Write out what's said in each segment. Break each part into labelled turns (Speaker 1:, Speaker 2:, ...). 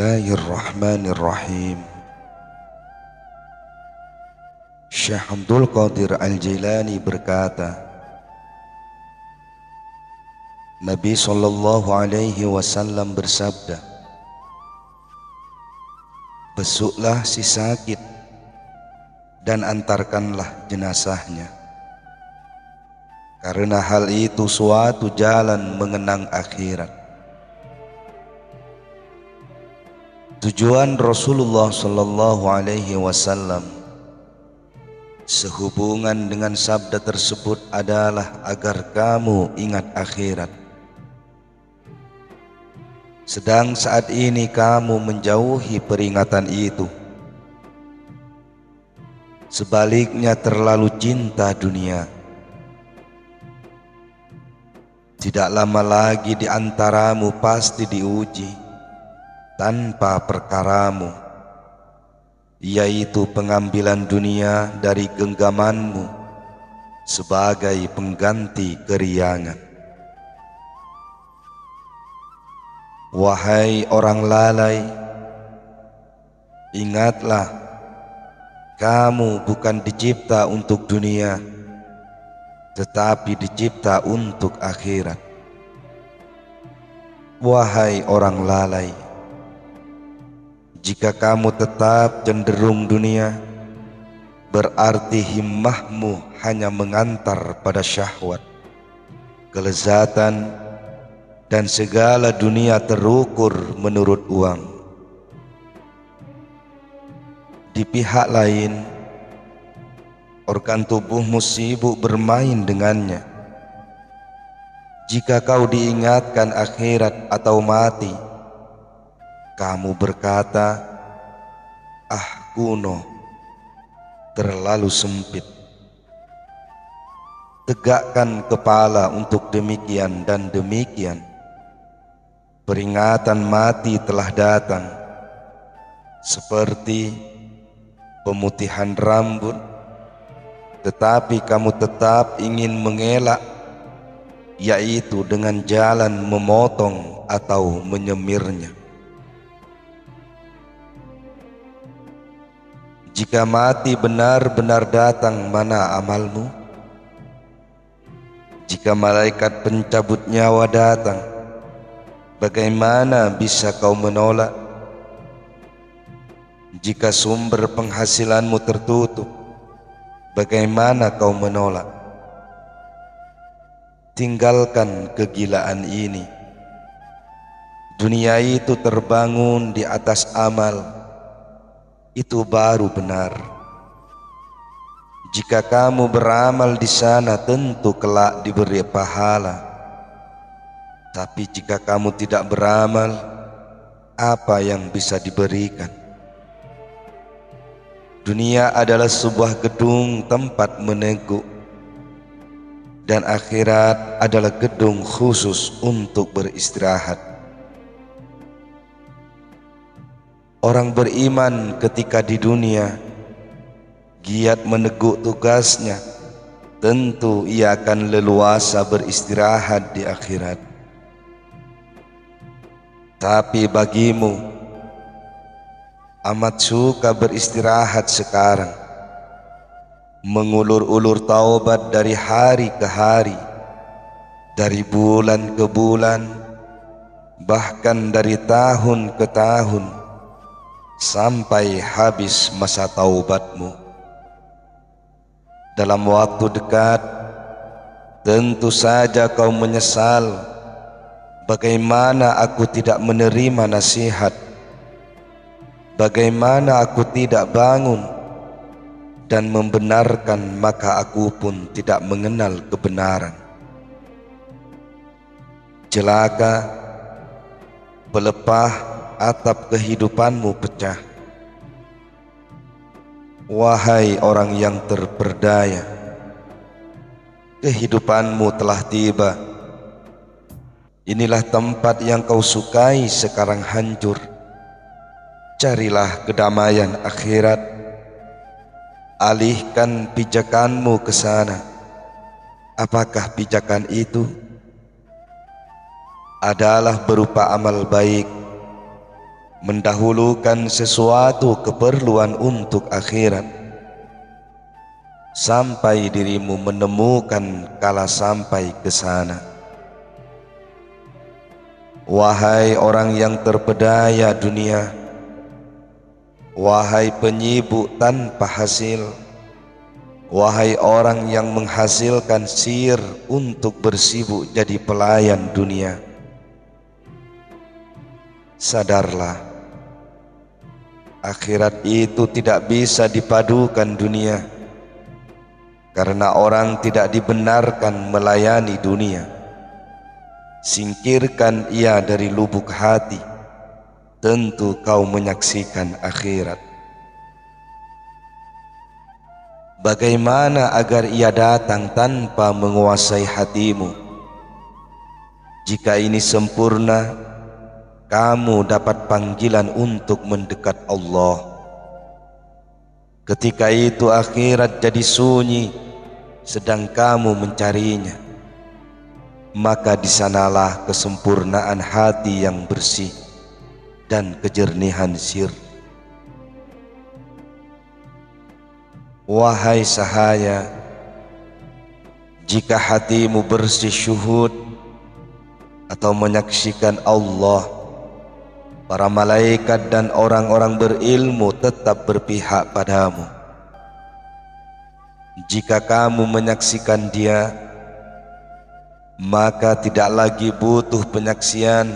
Speaker 1: Bismillahirrahmanirrahim. Syekh Abdul Qadir Al-Jailani berkata, Nabi SAW bersabda, besuklah si sakit dan antarkanlah jenazahnya, karena hal itu suatu jalan mengenang akhirat. Tujuan Rasulullah SAW sehubungan dengan sabda tersebut adalah agar kamu ingat akhirat. Sedang saat ini kamu menjauhi peringatan itu. Sebaliknya terlalu cinta dunia. Tidak lama lagi di antaramu pasti diuji tanpa perkaramu, yaitu pengambilan dunia dari genggamanmu sebagai pengganti keriangan. Wahai orang lalai, ingatlah, kamu bukan dicipta untuk dunia, tetapi dicipta untuk akhirat. Wahai orang lalai, jika kamu tetap cenderung dunia, berarti himmahmu hanya mengantar pada syahwat, kelezatan, dan segala dunia terukur menurut uang. Di pihak lain, organ tubuhmu sibuk bermain dengannya. Jika kau diingatkan akhirat atau mati, kamu berkata, "Ah, kuno, terlalu sempit." Tegakkan kepala untuk demikian dan demikian. Peringatan mati telah datang, seperti pemutihan rambut, tetapi kamu tetap ingin mengelak, yaitu dengan jalan memotong atau menyemirnya. Jika mati benar-benar datang, mana amalmu? Jika malaikat pencabut nyawa datang, bagaimana bisa kau menolak? Jika sumber penghasilanmu tertutup, bagaimana kau menolak? Tinggalkan kegilaan ini. Dunia itu terbangun di atas amal. Itu baru benar. Jika kamu beramal di sana, tentu kelak diberi pahala. Tapi jika kamu tidak beramal, apa yang bisa diberikan? Dunia adalah sebuah gedung tempat meneguk, dan akhirat adalah gedung khusus untuk beristirahat. Orang beriman ketika di dunia giat meneguk tugasnya, tentu ia akan leluasa beristirahat di akhirat. Tapi bagimu, amat suka beristirahat sekarang, mengulur-ulur taubat dari hari ke hari, dari bulan ke bulan, bahkan dari tahun ke tahun, sampai habis masa taubatmu. Dalam waktu dekat, tentu saja kau menyesal, bagaimana aku tidak menerima nasihat, bagaimana aku tidak bangun dan membenarkan, maka aku pun tidak mengenal kebenaran. Celaka, pelepah atap kehidupanmu pecah. Wahai orang yang terperdaya, kehidupanmu telah tiba. Inilah tempat yang kau sukai sekarang hancur. Carilah kedamaian akhirat. Alihkan pijakanmu ke sana. Apakah pijakan itu? Adalah berupa amal baik, mendahulukan sesuatu keperluan untuk akhirat, sampai dirimu menemukan kala sampai ke sana. Wahai orang yang terpedaya dunia, wahai penyibuk tanpa hasil, wahai orang yang menghasilkan sihir untuk bersibuk jadi pelayan dunia, sadarlah, akhirat itu tidak bisa dipadukan dunia, karena orang tidak dibenarkan melayani dunia. Singkirkan ia dari lubuk hati, tentu kau menyaksikan akhirat. Bagaimana agar ia datang tanpa menguasai hatimu? Jika ini sempurna, kamu dapat panggilan untuk mendekat Allah. Ketika itu akhirat jadi sunyi, sedang kamu mencarinya. Maka di sanalah kesempurnaan hati yang bersih dan kejernihan sir. Wahai sahaya, jika hatimu bersih syuhud atau menyaksikan Allah, para malaikat dan orang-orang berilmu tetap berpihak padamu. Jika kamu menyaksikan Dia, maka tidak lagi butuh penyaksian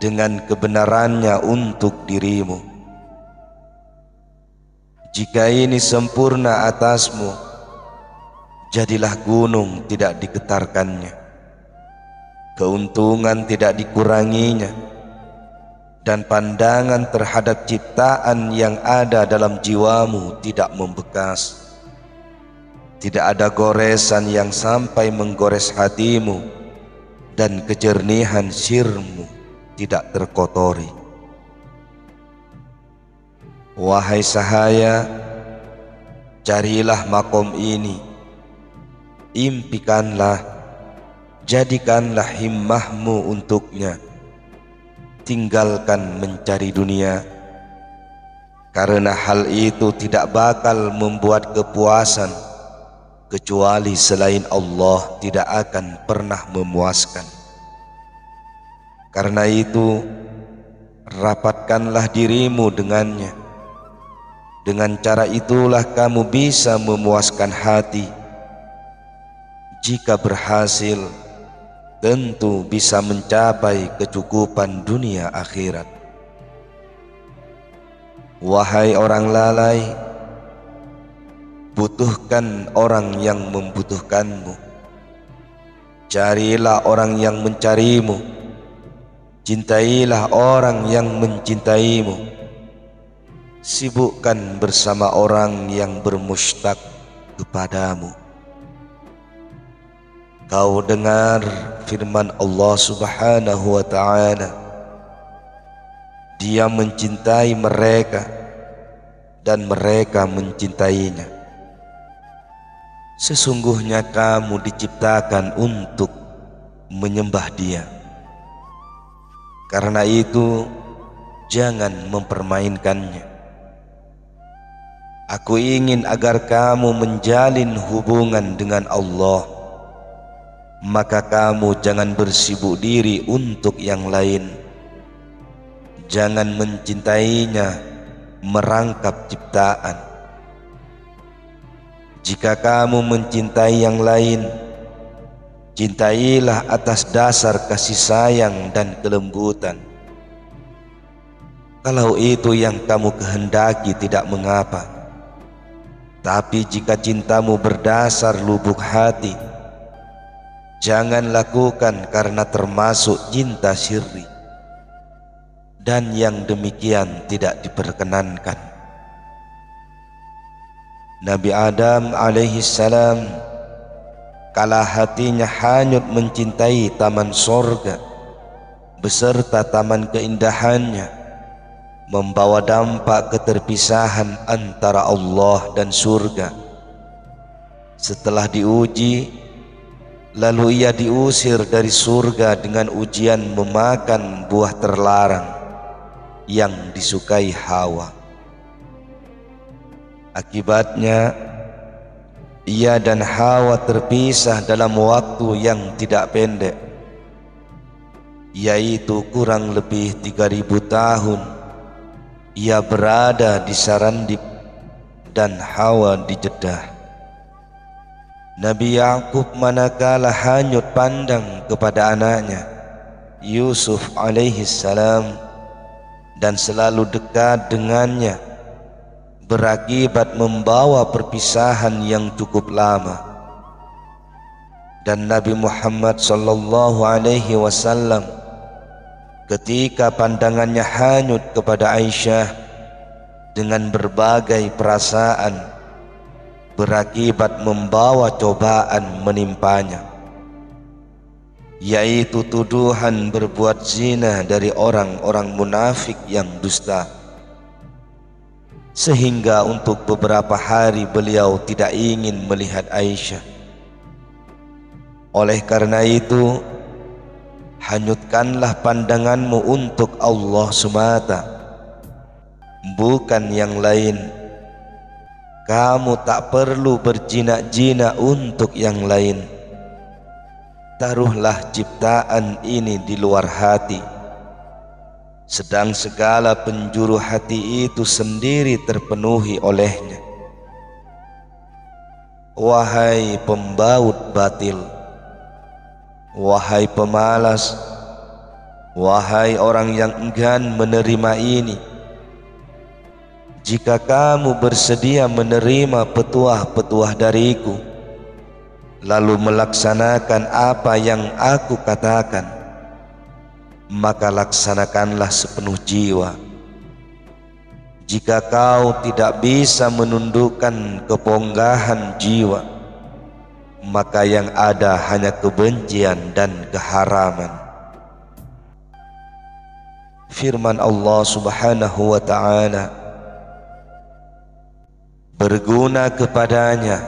Speaker 1: dengan kebenarannya untuk dirimu. Jika ini sempurna atasmu, jadilah gunung tidak digetarkannya, keuntungan tidak dikuranginya, dan pandangan terhadap ciptaan yang ada dalam jiwamu tidak membekas. Tidak ada goresan yang sampai menggores hatimu, dan kejernihan sirmu tidak terkotori. Wahai sahaya, carilah makom ini, impikanlah, jadikanlah himmahmu untuknya. Tinggalkan mencari dunia, karena hal itu tidak bakal membuat kepuasan, kecuali selain Allah tidak akan pernah memuaskan. Karena itu, rapatkanlah dirimu dengannya. Dengan cara itulah kamu bisa memuaskan hati. Jika berhasil, tentu bisa mencapai kecukupan dunia akhirat. Wahai orang lalai, butuhkan orang yang membutuhkanmu, carilah orang yang mencarimu, cintailah orang yang mencintaimu, sibukkan bersama orang yang bermushtaq kepadamu. Kau dengar firman Allah Subhanahu wa ta'ala, Dia mencintai mereka dan mereka mencintainya. Sesungguhnya kamu diciptakan untuk menyembah Dia. Karena itu, jangan mempermainkannya. Aku ingin agar kamu menjalin hubungan dengan Allah, maka kamu jangan bersibuk diri untuk yang lain. Jangan mencintainya merangkap ciptaan. Jika kamu mencintai yang lain, cintailah atas dasar kasih sayang dan kelembutan. Kalau itu yang kamu kehendaki tidak mengapa. Tapi jika cintamu berdasar lubuk hati, jangan lakukan karena termasuk cinta syirri, dan yang demikian tidak diperkenankan. Nabi Adam alaihi salam, kala hatinya hanyut mencintai taman sorga beserta taman keindahannya, membawa dampak keterpisahan antara Allah dan surga. Setelah diuji, lalu ia diusir dari surga dengan ujian memakan buah terlarang. yang disukai Hawa. Akibatnya ia dan Hawa terpisah dalam waktu yang tidak pendek, yaitu kurang lebih 3000 tahun. Ia berada di Sarandib dan Hawa di Jeddah. Nabi Ya'qub manakala hanyut pandang kepada anaknya Yusuf alaihi salam dan selalu dekat dengannya, berakibat membawa perpisahan yang cukup lama. Dan Nabi Muhammad sallallahu alaihi wasallam ketika pandangannya hanyut kepada Aisyah dengan berbagai perasaan, berakibat membawa cobaan menimpanya, yaitu tuduhan berbuat zina dari orang-orang munafik yang dusta, sehingga untuk beberapa hari beliau tidak ingin melihat Aisyah. Oleh karena itu, hanyutkanlah pandanganmu untuk Allah semata, bukan yang lain. Kamu tak perlu berjinak-jinak untuk yang lain. Taruhlah ciptaan ini di luar hati, sedang segala penjuru hati itu sendiri terpenuhi olehnya. Wahai pembaut batil, wahai pemalas, wahai orang yang enggan menerima ini, jika kamu bersedia menerima petuah-petuah dariku, lalu melaksanakan apa yang aku katakan, maka laksanakanlah sepenuh jiwa. Jika kau tidak bisa menundukkan keponggahan jiwa, maka yang ada hanya kebencian dan keharaman. Firman Allah Subhanahu wa ta'ala, berguna kepadanya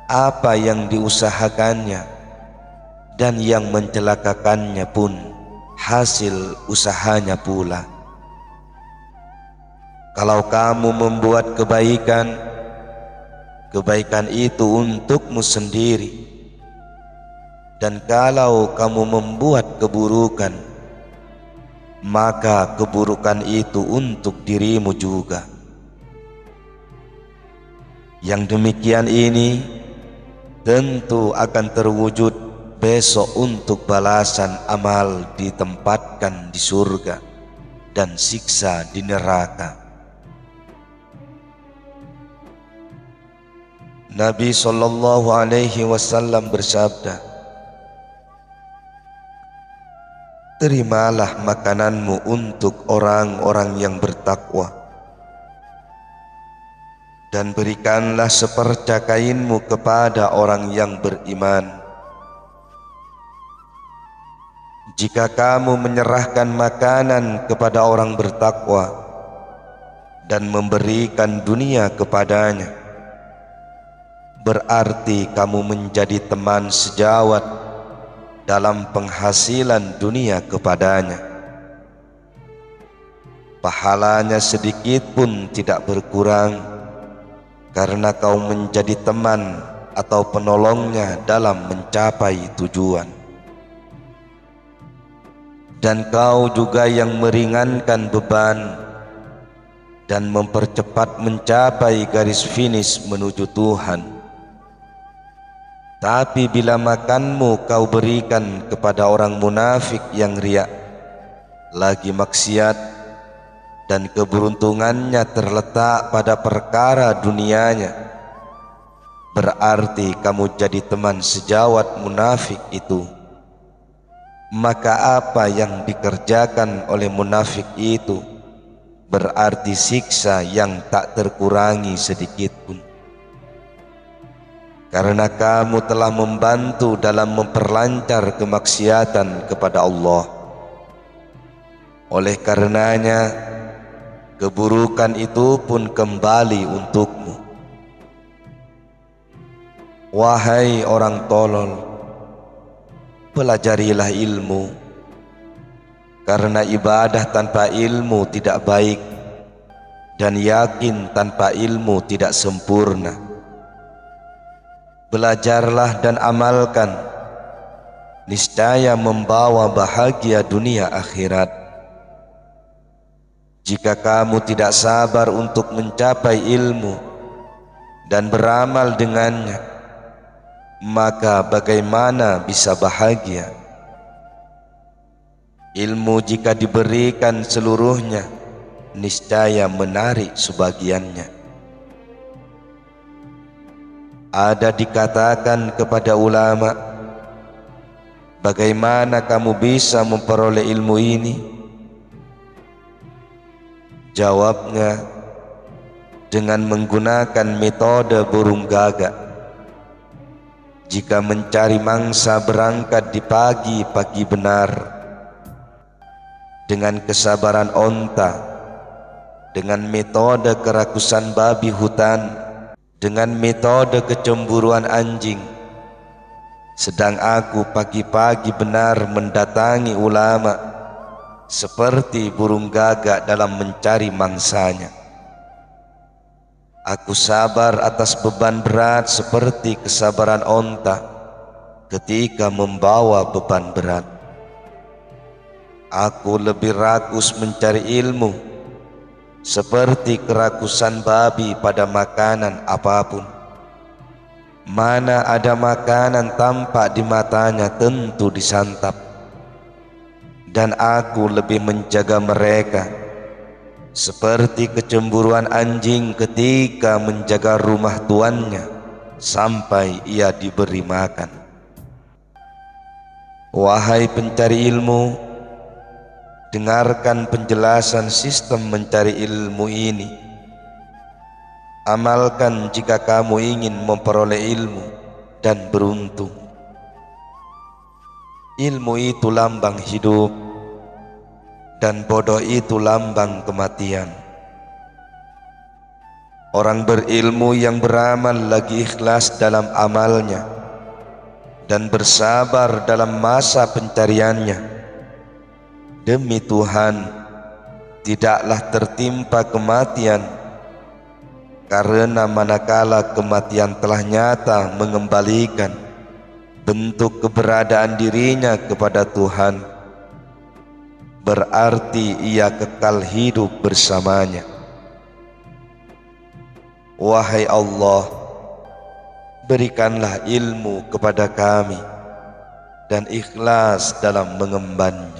Speaker 1: apa yang diusahakannya, dan yang mencelakakannya pun hasil usahanya pula. Kalau kamu membuat kebaikan, kebaikan itu untukmu sendiri, dan kalau kamu membuat keburukan, maka keburukan itu untuk dirimu juga. Yang demikian ini tentu akan terwujud besok untuk balasan amal ditempatkan di surga dan siksa di neraka. Nabi sallallahu alaihi wasallam bersabda, terimalah makananmu untuk orang-orang yang bertakwa, dan berikanlah seperca kainmu kepada orang yang beriman. Jika kamu menyerahkan makanan kepada orang bertakwa dan memberikan dunia kepadanya, berarti kamu menjadi teman sejawat dalam penghasilan dunia kepadanya. Pahalanya sedikit pun tidak berkurang, karena kau menjadi teman atau penolongnya dalam mencapai tujuan. Dan kau juga yang meringankan beban dan mempercepat mencapai garis finish menuju Tuhan. Tapi bila makanmu kau berikan kepada orang munafik yang riya, lagi maksiat, dan keberuntungannya terletak pada perkara dunianya, berarti kamu jadi teman sejawat munafik itu. Maka apa yang dikerjakan oleh munafik itu berarti siksa yang tak terkurangi sedikit pun, karena kamu telah membantu dalam memperlancar kemaksiatan kepada Allah. Oleh karenanya, keburukan itu pun kembali untukmu. Wahai orang tolol, pelajarilah ilmu, karena ibadah tanpa ilmu tidak baik dan yakin tanpa ilmu tidak sempurna. Belajarlah dan amalkan, niscaya membawa bahagia dunia akhirat. Jika kamu tidak sabar untuk mencapai ilmu dan beramal dengannya, maka bagaimana bisa bahagia? Ilmu jika diberikan seluruhnya, niscaya menarik sebagiannya. Ada dikatakan kepada ulama, bagaimana kamu bisa memperoleh ilmu ini? Jawabnya, dengan menggunakan metode burung gagak. Jika mencari mangsa berangkat di pagi-pagi benar, dengan kesabaran onta, dengan metode kerakusan babi hutan, dengan metode kecemburuan anjing. Sedang aku pagi-pagi benar mendatangi ulama seperti burung gagak dalam mencari mangsanya. Aku sabar atas beban berat seperti kesabaran onta ketika membawa beban berat. Aku lebih rakus mencari ilmu seperti kerakusan babi pada makanan apapun. Mana ada makanan tampak di matanya tentu disantap. Dan aku lebih menjaga mereka seperti kecemburuan anjing ketika menjaga rumah tuannya sampai ia diberi makan. Wahai pencari ilmu, dengarkan penjelasan sistem mencari ilmu ini. Amalkan jika kamu ingin memperoleh ilmu dan beruntung. Ilmu itu lambang hidup dan bodoh itu lambang kematian. Orang berilmu yang beramal lagi ikhlas dalam amalnya dan bersabar dalam masa pencariannya, demi Tuhan tidaklah tertimpa kematian, karena manakala kematian telah nyata mengembalikan bentuk keberadaan dirinya kepada Tuhan, berarti ia kekal hidup bersamanya. Wahai Allah, berikanlah ilmu kepada kami dan ikhlas dalam mengembannya.